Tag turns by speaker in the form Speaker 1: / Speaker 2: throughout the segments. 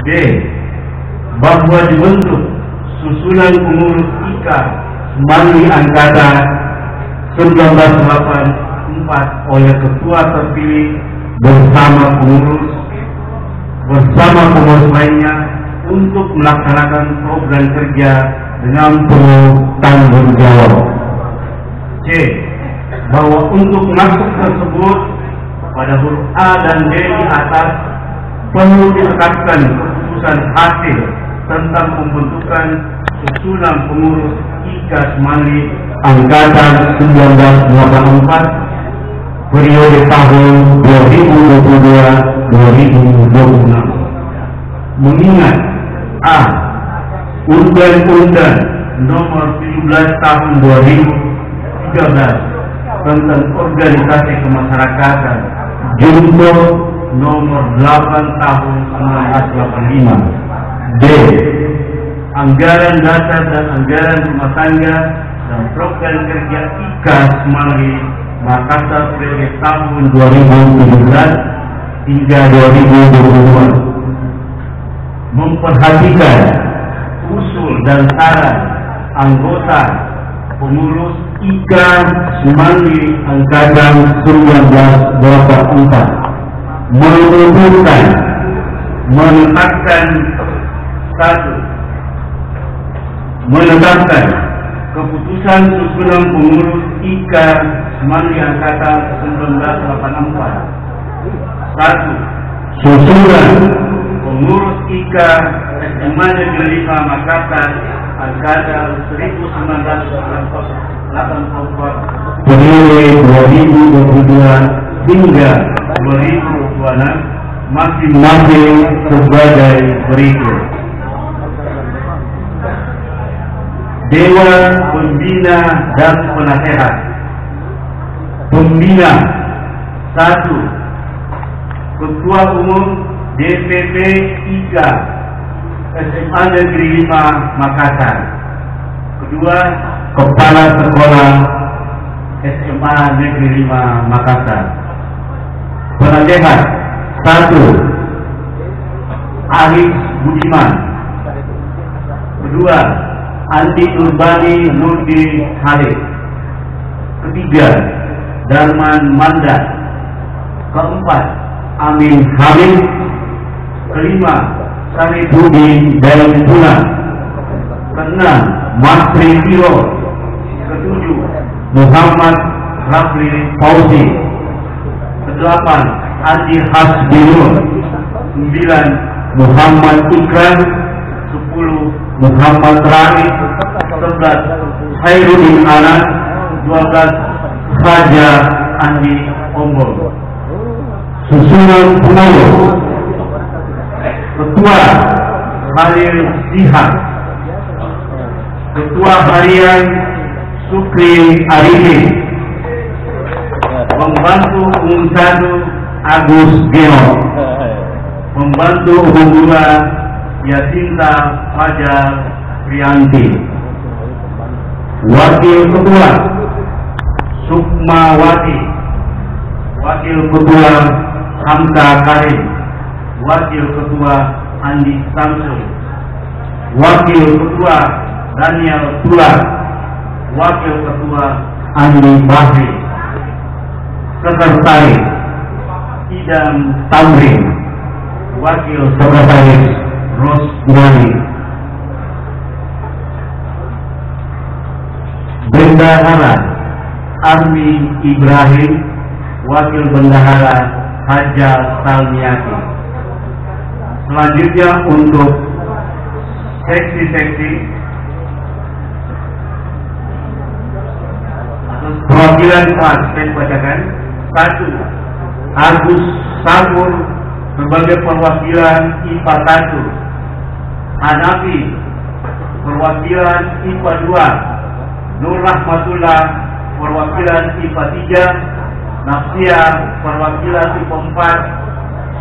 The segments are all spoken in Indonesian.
Speaker 1: D. Bahwa dibentuk susunan pengurus IKA Semanggi Angkatan 1984 oleh ketua terpilih bersama pengurus lainnya untuk melaksanakan program kerja dengan penuh tanggung jawab. C. Bahwa untuk masuk tersebut pada huruf A dan D di atas perlu ditekankan keputusan hasil tentang pembentukan susunan pengurus IKA Semanggi Angkatan 1984 periode tahun 2022-2026. Mengingat A. Undang-Undang Nomor 17 Tahun 2013 tentang Organisasi Kemasyarakatan Junto Nomor 8 Tahun 1985. D. Anggaran dasar dan anggaran rumah tangga dan program kerja IKA Semanggi Makassar periode tahun 2017 hingga 2022 memperhatikan usul dan saran anggota pengurus IKA Semanggi Angkatan 1984 menetapkan keputusan susunan pengurus IKA Semanggi Angkatan 1984. 1. Susunan pengurus IKA SMA Negeri 5 Makassar Angkatan 1984 periode 2022 hingga 2026 masing-masing sebagai berikut. Dewan Pembina dan Penasehat. Pembina 1. Ketua Umum DPP IKA SMA Negeri 5 Makassar. Kedua, Kepala Sekolah SMA Negeri 5 Makassar. Penasehat 1. Aris Budiman. Kedua, Andi Urbani Nurdi Halid. Ketiga, Darman Mandat. Keempat, Amin Hamid. Kelima, Saripudin Dayampuna. Keenam, Masri Tiro. Ketujuh, Muhammad Rafli Fauzi. Kedelapan, Adi Hasbinur. 9, Muhammad Ikram. 10, Muhammad Rani. 11, Khairuddin Anas. 12, Raja Andi Ombol. Susunan pengurus. Ketua Khalil Zihar. Ketua Harian Sukri Arifin. Pembantu Umum 1 Agus Geno. Pembantu Umum 2 Yasinta Fajar Prianti. Wakil Ketua Sukmawati. Wakil Ketua Hamka Karim. Wakil Ketua Andi Samsul. Wakil Ketua Daniel Tular. Wakil Ketua Andi Bahri. Sekretaris Idam Tamrin. Wakil Sekretaris Rosdani. Bendahara Armi Ibrahim. Wakil Bendahara Haja Salmiati. Selanjutnya untuk seksi-seksi perwakilan kelas, saya bacakan. 1. Agus Sabur sebagai perwakilan IPA 1. Hanafi perwakilan IPA 2. Nur Rahmatullah perwakilan IPA 3. Nafsia perwakilan IPA 4.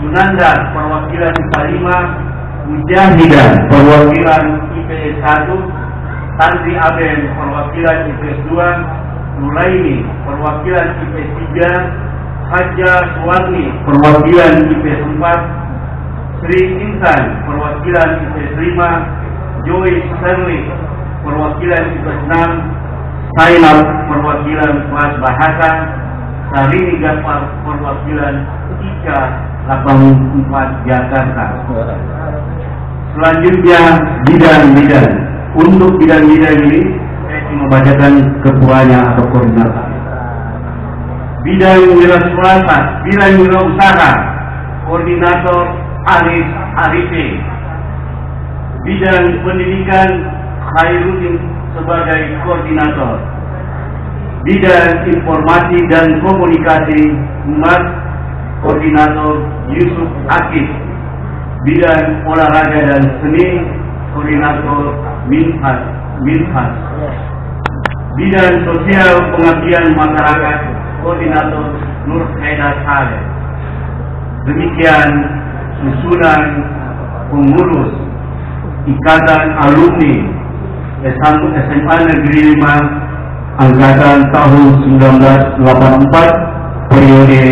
Speaker 1: Sunanda perwakilan IPA 5. Mujahidah perwakilan IPS 1. Tantri Aben perwakilan IPS 2. Nuraini perwakilan IPS 3. Haja Suwarni perwakilan IPS 4, Sri Intan perwakilan IPS 5, Joy Sterling perwakilan IPS 6, Sainal perwakilan kelas bahasa, Sarini Gafar perwakilan IKA 84 Jakarta. Selanjutnya bidang-bidang. Untuk bidang-bidang ini saya cuma bacakan ketuanya atau koordinator. Bidang wira swasta, bidang wira usaha, koordinator Arif Arifi. Bidang pendidikan Khairuddin sebagai koordinator. Bidang informasi dan komunikasi Umat, koordinator Yusuf Akif. Bidang olahraga dan seni, koordinator Minhas. Bidang sosial pengabdian masyarakat, koordinator Nur Haidar Saleh. Demikian susunan pengurus Ikatan Alumni SMA Negeri 5 Angkatan tahun 1984 periode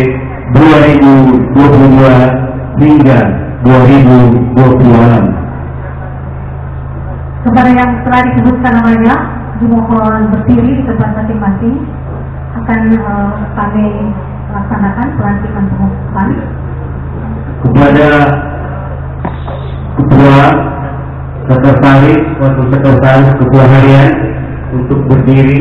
Speaker 1: 2022 hingga 2026.
Speaker 2: Kepada yang telah disebutkan namanya, dimohon berdiri di tempat masing-masing. Akan kami laksanakan pelantikan pengumuman.
Speaker 1: Kepada Ketua Sekretaris atau Sekretaris Ketua Harian untuk berdiri.